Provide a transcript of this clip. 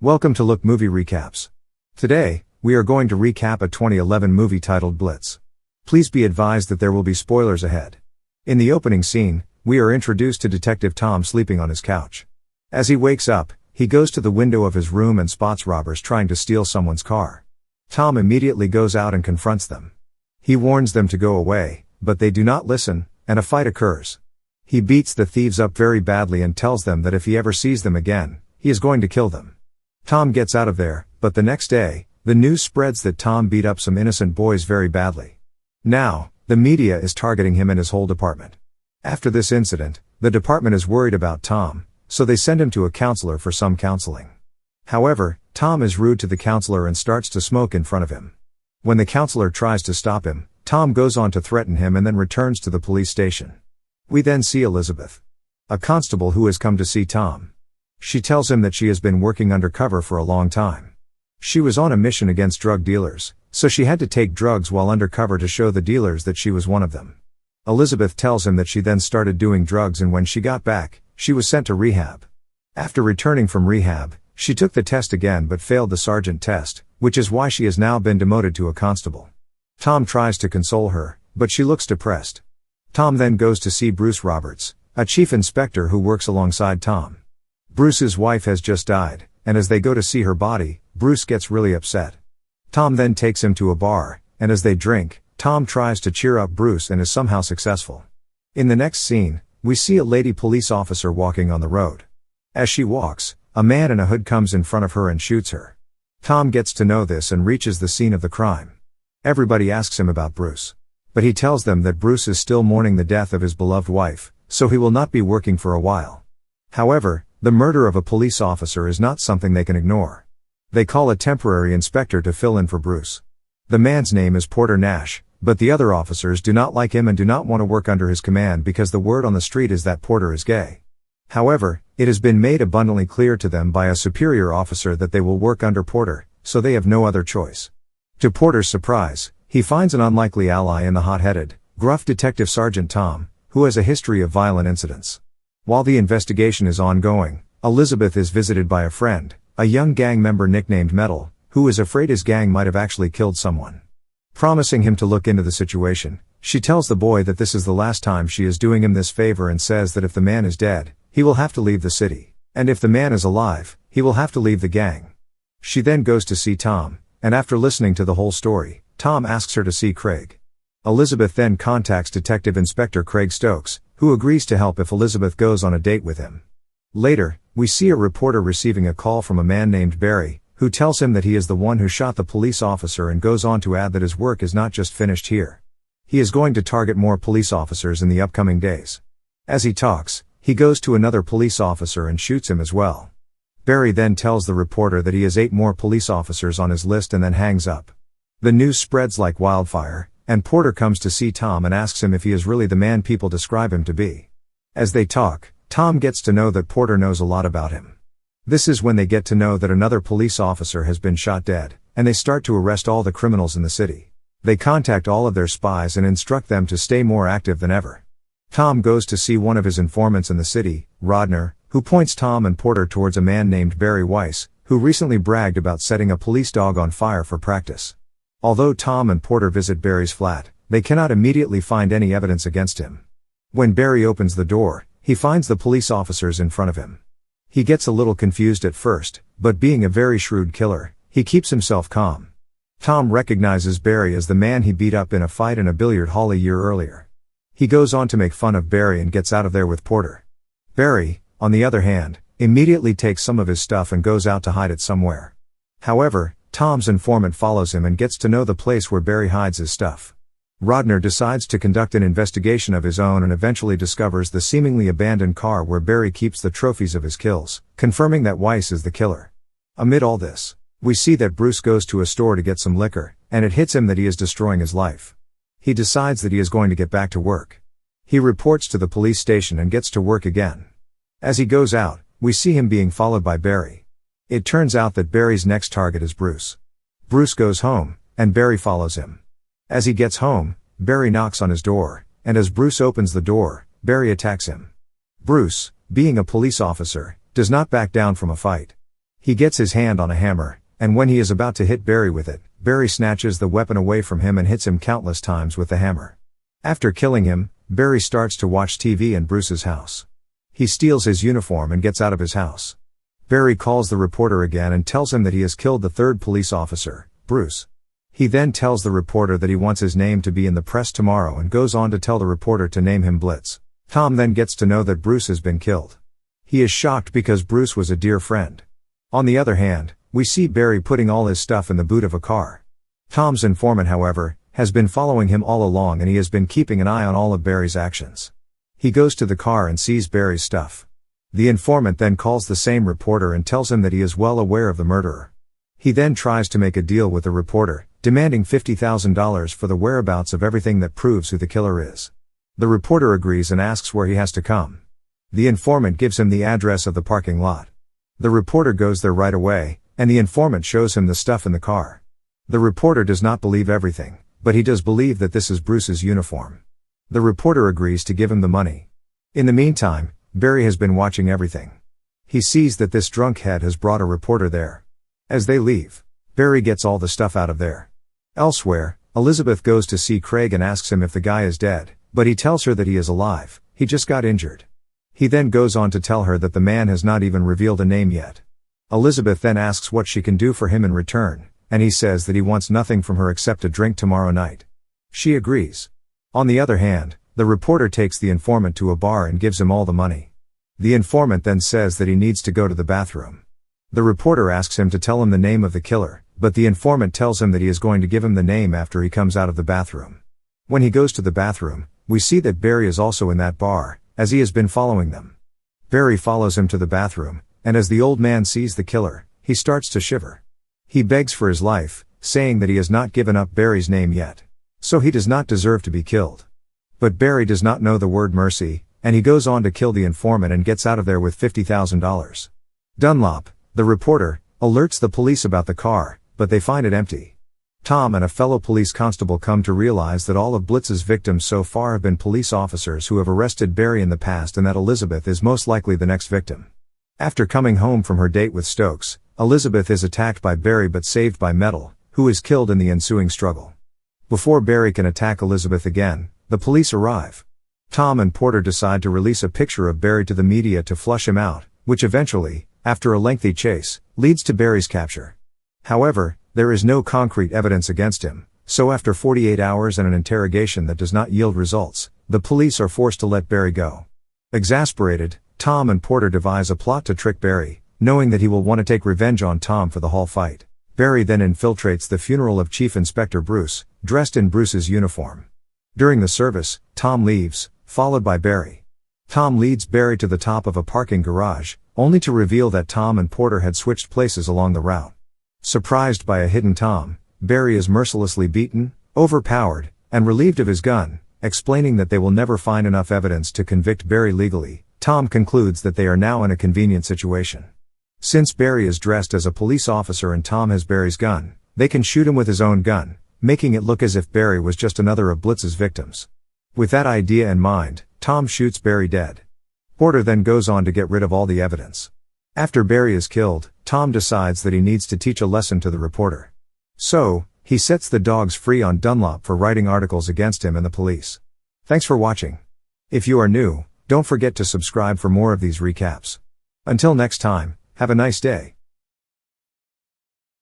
Welcome to Look Movie Recaps. Today, we are going to recap a 2011 movie titled Blitz. Please be advised that there will be spoilers ahead. In the opening scene, we are introduced to Detective Tom sleeping on his couch. As he wakes up, he goes to the window of his room and spots robbers trying to steal someone's car. Tom immediately goes out and confronts them. He warns them to go away, but they do not listen, and a fight occurs. He beats the thieves up very badly and tells them that if he ever sees them again, he is going to kill them. Tom gets out of there, but the next day, the news spreads that Tom beat up some innocent boys very badly. Now, the media is targeting him and his whole department. After this incident, the department is worried about Tom, so they send him to a counselor for some counseling. However, Tom is rude to the counselor and starts to smoke in front of him. When the counselor tries to stop him, Tom goes on to threaten him and then returns to the police station. We then see Elizabeth, a constable who has come to see Tom. She tells him that she has been working undercover for a long time. She was on a mission against drug dealers, so she had to take drugs while undercover to show the dealers that she was one of them. Elizabeth tells him that she then started doing drugs, and when she got back, she was sent to rehab. After returning from rehab, she took the test again but failed the sergeant test, which is why she has now been demoted to a constable. Tom tries to console her, but she looks depressed. Tom then goes to see Bruce Roberts, a chief inspector who works alongside Tom. Bruce's wife has just died, and as they go to see her body, Bruce gets really upset. Tom then takes him to a bar, and as they drink, Tom tries to cheer up Bruce and is somehow successful. In the next scene, we see a lady police officer walking on the road. As she walks, a man in a hood comes in front of her and shoots her. Tom gets to know this and reaches the scene of the crime. Everybody asks him about Bruce, but he tells them that Bruce is still mourning the death of his beloved wife, so he will not be working for a while. However, the murder of a police officer is not something they can ignore. They call a temporary inspector to fill in for Bruce. The man's name is Porter Nash, but the other officers do not like him and do not want to work under his command because the word on the street is that Porter is gay. However, it has been made abundantly clear to them by a superior officer that they will work under Porter, so they have no other choice. To Porter's surprise, he finds an unlikely ally in the hot-headed, gruff Detective Sergeant Tom, who has a history of violent incidents. While the investigation is ongoing, Elizabeth is visited by a friend, a young gang member nicknamed Metal, who is afraid his gang might have actually killed someone. Promising him to look into the situation, she tells the boy that this is the last time she is doing him this favor and says that if the man is dead, he will have to leave the city, and if the man is alive, he will have to leave the gang. She then goes to see Tom, and after listening to the whole story, Tom asks her to see Craig. Elizabeth then contacts Detective Inspector Craig Stokes, who agrees to help if Elizabeth goes on a date with him. Later, we see a reporter receiving a call from a man named Barry, who tells him that he is the one who shot the police officer and goes on to add that his work is not just finished here. He is going to target more police officers in the upcoming days. As he talks, he goes to another police officer and shoots him as well. Barry then tells the reporter that he has 8 more police officers on his list and then hangs up. The news spreads like wildfire, and Porter comes to see Tom and asks him if he is really the man people describe him to be. As they talk, Tom gets to know that Porter knows a lot about him. This is when they get to know that another police officer has been shot dead, and they start to arrest all the criminals in the city. They contact all of their spies and instruct them to stay more active than ever. Tom goes to see one of his informants in the city, Rodner, who points Tom and Porter towards a man named Barry Weiss, who recently bragged about setting a police dog on fire for practice. Although Tom and Porter visit Barry's flat, they cannot immediately find any evidence against him. When Barry opens the door, he finds the police officers in front of him. He gets a little confused at first, but being a very shrewd killer, he keeps himself calm. Tom recognizes Barry as the man he beat up in a fight in a billiard hall a year earlier. He goes on to make fun of Barry and gets out of there with Porter. Barry, on the other hand, immediately takes some of his stuff and goes out to hide it somewhere. However, Tom's informant follows him and gets to know the place where Barry hides his stuff. Rodner decides to conduct an investigation of his own and eventually discovers the seemingly abandoned car where Barry keeps the trophies of his kills, confirming that Weiss is the killer. Amid all this, we see that Bruce goes to a store to get some liquor, and it hits him that he is destroying his life. He decides that he is going to get back to work. He reports to the police station and gets to work again. As he goes out, we see him being followed by Barry. It turns out that Barry's next target is Bruce. Bruce goes home, and Barry follows him. As he gets home, Barry knocks on his door, and as Bruce opens the door, Barry attacks him. Bruce, being a police officer, does not back down from a fight. He gets his hand on a hammer, and when he is about to hit Barry with it, Barry snatches the weapon away from him and hits him countless times with the hammer. After killing him, Barry starts to watch TV in Bruce's house. He steals his uniform and gets out of his house. Barry calls the reporter again and tells him that he has killed the third police officer, Bruce. He then tells the reporter that he wants his name to be in the press tomorrow and goes on to tell the reporter to name him Blitz. Tom then gets to know that Bruce has been killed. He is shocked because Bruce was a dear friend. On the other hand, we see Barry putting all his stuff in the boot of a car. Tom's informant, however, has been following him all along and he has been keeping an eye on all of Barry's actions. He goes to the car and sees Barry's stuff. The informant then calls the same reporter and tells him that he is well aware of the murderer. He then tries to make a deal with the reporter, demanding $50,000 for the whereabouts of everything that proves who the killer is. The reporter agrees and asks where he has to come. The informant gives him the address of the parking lot. The reporter goes there right away, and the informant shows him the stuff in the car. The reporter does not believe everything, but he does believe that this is Bruce's uniform. The reporter agrees to give him the money. In the meantime, Barry has been watching everything. He sees that this drunkhead has brought a reporter there. As they leave, Barry gets all the stuff out of there. Elsewhere, Elizabeth goes to see Craig and asks him if the guy is dead, but he tells her that he is alive, he just got injured. He then goes on to tell her that the man has not even revealed a name yet. Elizabeth then asks what she can do for him in return, and he says that he wants nothing from her except a drink tomorrow night. She agrees. On the other hand, the reporter takes the informant to a bar and gives him all the money. The informant then says that he needs to go to the bathroom. The reporter asks him to tell him the name of the killer, but the informant tells him that he is going to give him the name after he comes out of the bathroom. When he goes to the bathroom, we see that Barry is also in that bar, as he has been following them. Barry follows him to the bathroom, and as the old man sees the killer, he starts to shiver. He begs for his life, saying that he has not given up Barry's name yet. So he does not deserve to be killed. But Barry does not know the word mercy, and he goes on to kill the informant and gets out of there with $50,000. Dunlop, the reporter, alerts the police about the car, but they find it empty. Tom and a fellow police constable come to realize that all of Blitz's victims so far have been police officers who have arrested Barry in the past and that Elizabeth is most likely the next victim. After coming home from her date with Stokes, Elizabeth is attacked by Barry but saved by Metal, who is killed in the ensuing struggle. Before Barry can attack Elizabeth again, the police arrive. Tom and Porter decide to release a picture of Barry to the media to flush him out, which eventually, after a lengthy chase, leads to Barry's capture. However, there is no concrete evidence against him, so after 48 hours and an interrogation that does not yield results, the police are forced to let Barry go. Exasperated, Tom and Porter devise a plot to trick Barry, knowing that he will want to take revenge on Tom for the hall fight. Barry then infiltrates the funeral of Chief Inspector Bruce, dressed in Bruce's uniform. During the service, Tom leaves, followed by Barry. Tom leads Barry to the top of a parking garage, only to reveal that Tom and Porter had switched places along the route. Surprised by a hidden Tom, Barry is mercilessly beaten, overpowered, and relieved of his gun, explaining that they will never find enough evidence to convict Barry legally. Tom concludes that they are now in a convenient situation. Since Barry is dressed as a police officer and Tom has Barry's gun, they can shoot him with his own gun, making it look as if Barry was just another of Blitz's victims. With that idea in mind, Tom shoots Barry dead. Porter then goes on to get rid of all the evidence. After Barry is killed, Tom decides that he needs to teach a lesson to the reporter. So, he sets the dogs free on Dunlop for writing articles against him and the police. Thanks for watching. If you are new, don't forget to subscribe for more of these recaps. Until next time, have a nice day.